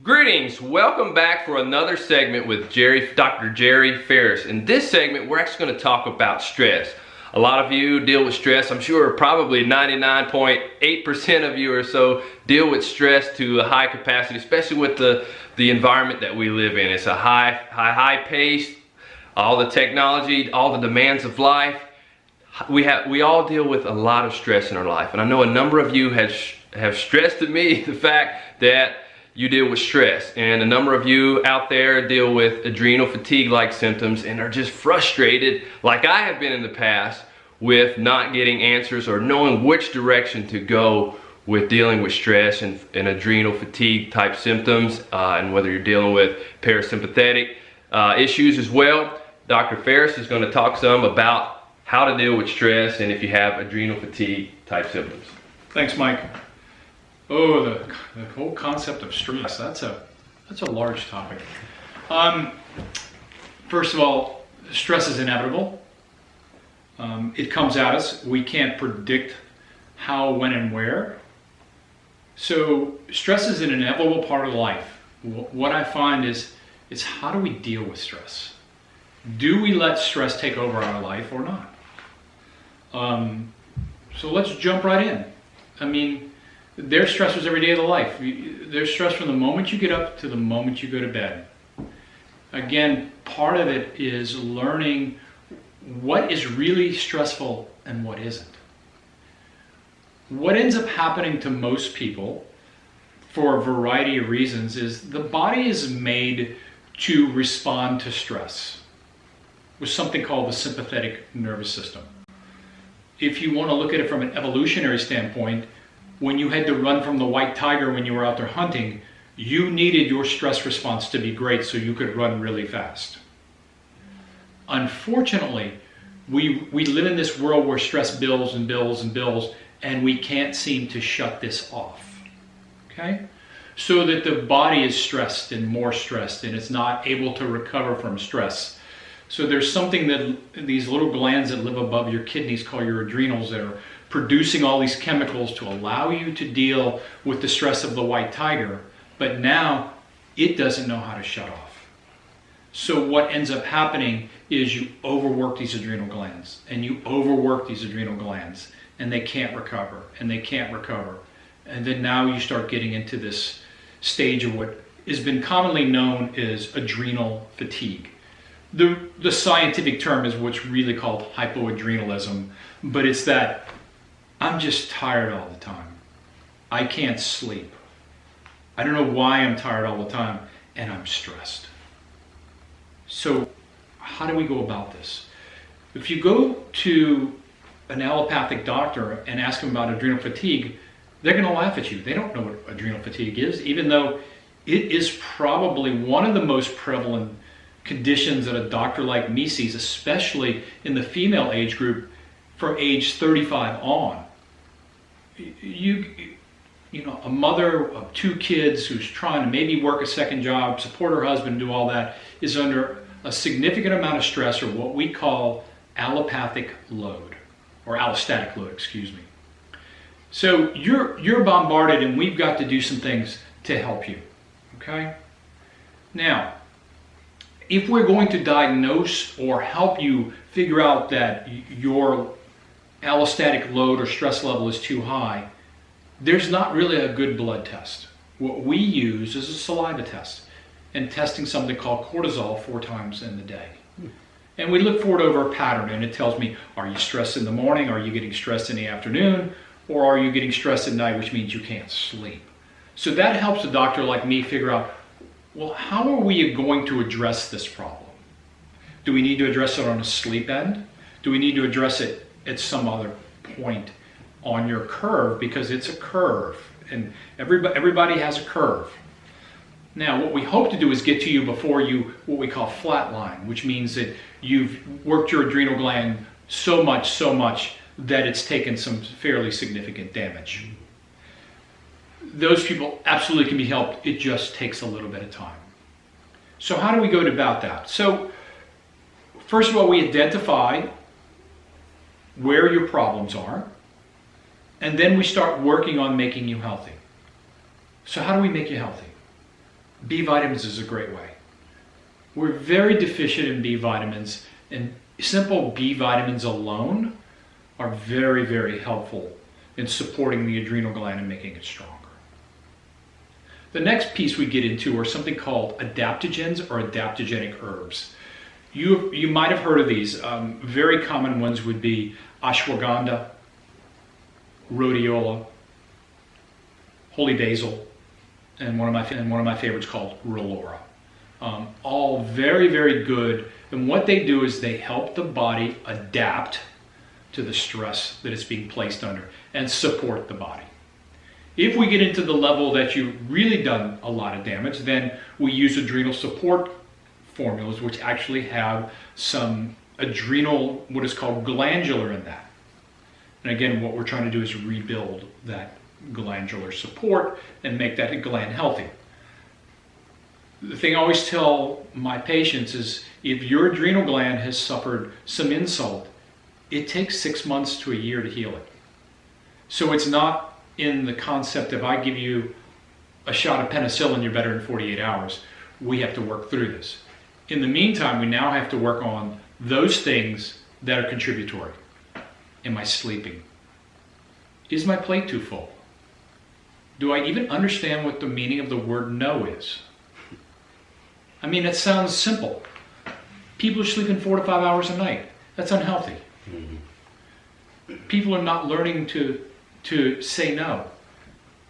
Greetings, welcome back for another segment with Dr. Gerry Farris. In this segment, we're actually going to talk about stress. A lot of you deal with stress. I'm sure probably 99.8% of you or so deal with stress to a high capacity, especially with the environment that we live in. It's a high pace, all the technology, all the demands of life. We all deal with a lot of stress in our life. And I know a number of you have stressed to me the fact that you deal with stress, and a number of you out there deal with adrenal fatigue like symptoms and are just frustrated like I have been in the past with not getting answers or knowing which direction to go with dealing with stress and adrenal fatigue type symptoms, and whether you're dealing with parasympathetic issues as well. Dr. Farris is going to talk some about how to deal with stress and if you have adrenal fatigue type symptoms. Thanks, Mike. Oh, the whole concept of stress, that's a large topic. First of all, stress is inevitable. It comes at us. We can't predict how, when, and where. So stress is an inevitable part of life. What I find is how do we deal with stress? Do we let stress take over our life or not? So let's jump right in. I mean, there's stressors every day of the life. There's stress from the moment you get up to the moment you go to bed. Again, part of it is learning what is really stressful and what isn't. What ends up happening to most people, for a variety of reasons, is the body is made to respond to stress with something called the sympathetic nervous system. If you want to look at it from an evolutionary standpoint, when you had to run from the white tiger when you were out there hunting, you needed your stress response to be great so you could run really fast. Unfortunately, we live in this world where stress builds and builds and builds, and we can't seem to shut this off. Okay? So that the body is stressed and more stressed, and it's not able to recover from stress. So there's something that these little glands that live above your kidneys called your adrenals that are producing all these chemicals to allow you to deal with the stress of the white tiger, but now it doesn't know how to shut off. So what ends up happening is you overwork these adrenal glands, and you overwork these adrenal glands, and they can't recover, and they can't recover. And then now you start getting into this stage of what has been commonly known as adrenal fatigue. The scientific term is what's really called hypoadrenalism, but it's that I'm just tired all the time. I can't sleep. I don't know why I'm tired all the time, and I'm stressed. So how do we go about this? If you go to an allopathic doctor and ask them about adrenal fatigue, they're going to laugh at you. They don't know what adrenal fatigue is, even though it is probably one of the most prevalent conditions that a doctor like me sees, especially in the female age group from age 35 on. You know, a mother of 2 kids who's trying to maybe work a second job, support her husband, do all that, is under a significant amount of stress, or what we call allopathic load, or allostatic load, excuse me. So you're bombarded, and we've got to do some things to help you, okay? Now, if we're going to diagnose or help you figure out that your allostatic load or stress level is too high, there's not really a good blood test. What we use is a saliva test, and testing something called cortisol 4 times in the day. And we look for it over a pattern, and it tells me, are you stressed in the morning, are you getting stressed in the afternoon, or are you getting stressed at night, which means you can't sleep. So that helps a doctor like me figure out, well, how are we going to address this problem? Do we need to address it on a sleep end? Do we need to address it at some other point on your curve? Because it's a curve, and everybody has a curve. Now, what we hope to do is get to you before you, what we call flatline, which means that you've worked your adrenal gland so much that it's taken some fairly significant damage. Those people absolutely can be helped. It just takes a little bit of time. So how do we go about that? So first of all, we identify where your problems are, and then we start working on making you healthy. So how do we make you healthy? B vitamins is a great way. We're very deficient in B vitamins, and simple B vitamins alone are very, very helpful in supporting the adrenal gland and making it stronger. The next piece we get into are something called adaptogens or adaptogenic herbs. You might have heard of these. Very common ones would be ashwagandha, rhodiola, holy basil, and one of my favorites called relora. All very, very good. And what they do is they help the body adapt to the stress that it's being placed under and support the body. If we get into the level that you've really done a lot of damage, then we use adrenal support formulas, which actually have some adrenal, what is called glandular in that. And again, what we're trying to do is rebuild that glandular support and make that gland healthy. The thing I always tell my patients is if your adrenal gland has suffered some insult, it takes 6 months to a year to heal it. So it's not in the concept of I give you a shot of penicillin, you're better in 48 hours. We have to work through this. In the meantime, we now have to work on those things that are contributory. Am I sleeping? Is my plate too full? Do I even understand what the meaning of the word no is? I mean, it sounds simple. People are sleeping 4 to 5 hours a night. That's unhealthy. People are not learning to say no.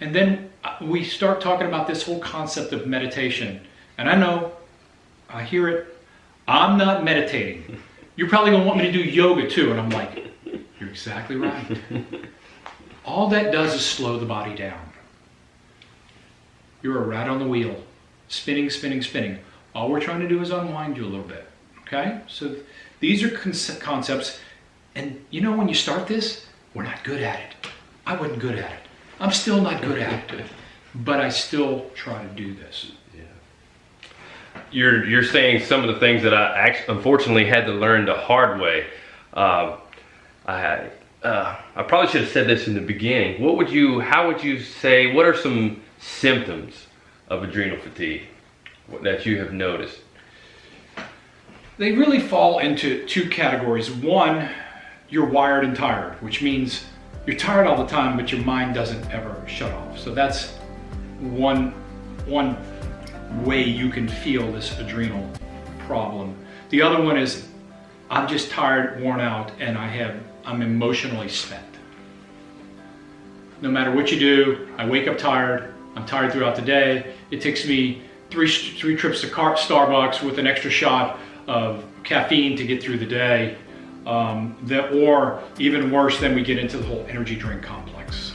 And then we start talking about this whole concept of meditation. And I know, I hear it, I'm not meditating. You're probably going to want me to do yoga too. And I'm like, you're exactly right. All that does is slow the body down. You're a rat on the wheel, spinning, spinning, spinning. All we're trying to do is unwind you a little bit. Okay? So these are concepts. And you know, when you start this, we're not good at it. I wasn't good at it. I'm still not good at it. But I still try to do this. You're saying some of the things that I actually, unfortunately, had to learn the hard way. I probably should have said this in the beginning. How would you say, what are some symptoms of adrenal fatigue that you have noticed? They really fall into two categories. One, you're wired and tired, which means you're tired all the time, but your mind doesn't ever shut off. So that's one way you can feel this adrenal problem. The other one is I'm just tired, worn out, and I'm emotionally spent. No matter what you do, I wake up tired, I'm tired throughout the day. It takes me three trips to Starbucks with an extra shot of caffeine to get through the day. Or even worse, then we get into the whole energy drink complex.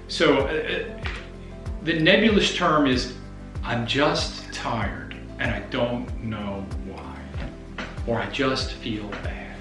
So the nebulous term is I'm just tired and I don't know why, or I just feel bad.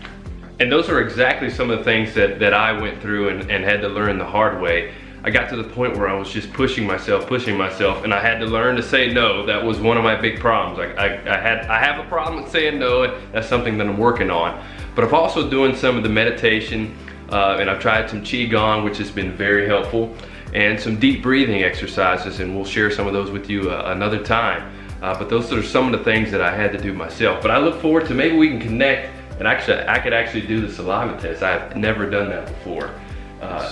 And those are exactly some of the things that I went through and had to learn the hard way. I got to the point where I was just pushing myself, and I had to learn to say no. That was one of my big problems. I have a problem with saying no, and that's something that I'm working on. But I'm also doing some of the meditation, and I've tried some Qigong, which has been very helpful, and some deep breathing exercises, and we'll share some of those with you another time. But those are some of the things that I had to do myself. But I look forward to maybe we can connect, and I could actually do the saliva test. I've never done that before.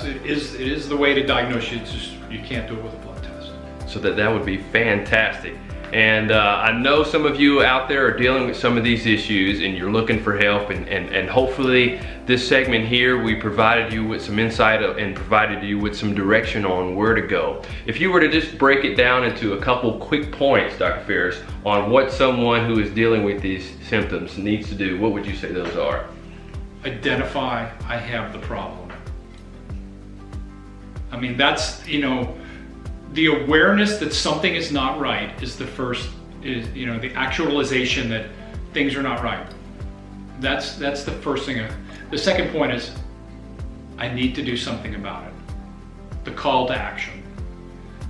It is the way to diagnose you. It's just you can't do it with a blood test. So that would be fantastic. And I know some of you out there are dealing with some of these issues and you're looking for help, and hopefully this segment here, we provided you with some insight and provided you with some direction on where to go. If you were to just break it down into a couple quick points, Dr. Farris, on what someone who is dealing with these symptoms needs to do, what would you say those are? Identify, I have the problem. I mean, that's, the awareness that something is not right is the first, the actualization that things are not right. That's the first thing. The second point is, I need to do something about it. The call to action.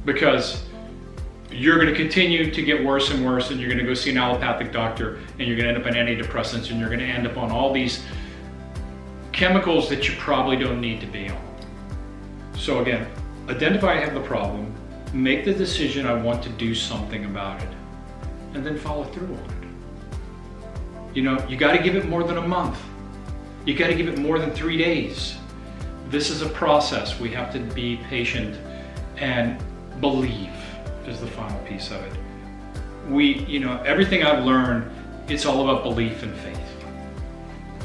Because you're going to continue to get worse and worse, and you're going to go see an allopathic doctor, and you're going to end up on antidepressants, and you're going to end up on all these chemicals that you probably don't need to be on. So again, identify I have the problem, make the decision I want to do something about it. and then follow through on it. You know, you got to give it more than a month. You got to give it more than 3 days. This is a process. We have to be patient and believe is the final piece of it. You know, everything I've learned, it's all about belief and faith.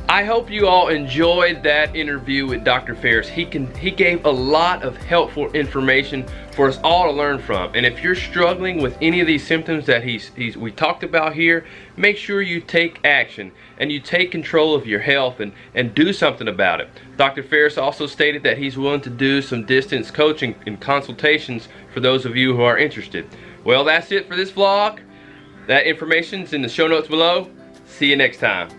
I hope you all enjoyed that interview with Dr. Farris. He gave a lot of helpful information for us all to learn from. And if you're struggling with any of these symptoms that we talked about here, make sure you take action and you take control of your health and do something about it. Dr. Farris also stated that he's willing to do some distance coaching and consultations for those of you who are interested. Well, that's it for this vlog. That information's in the show notes below. See you next time.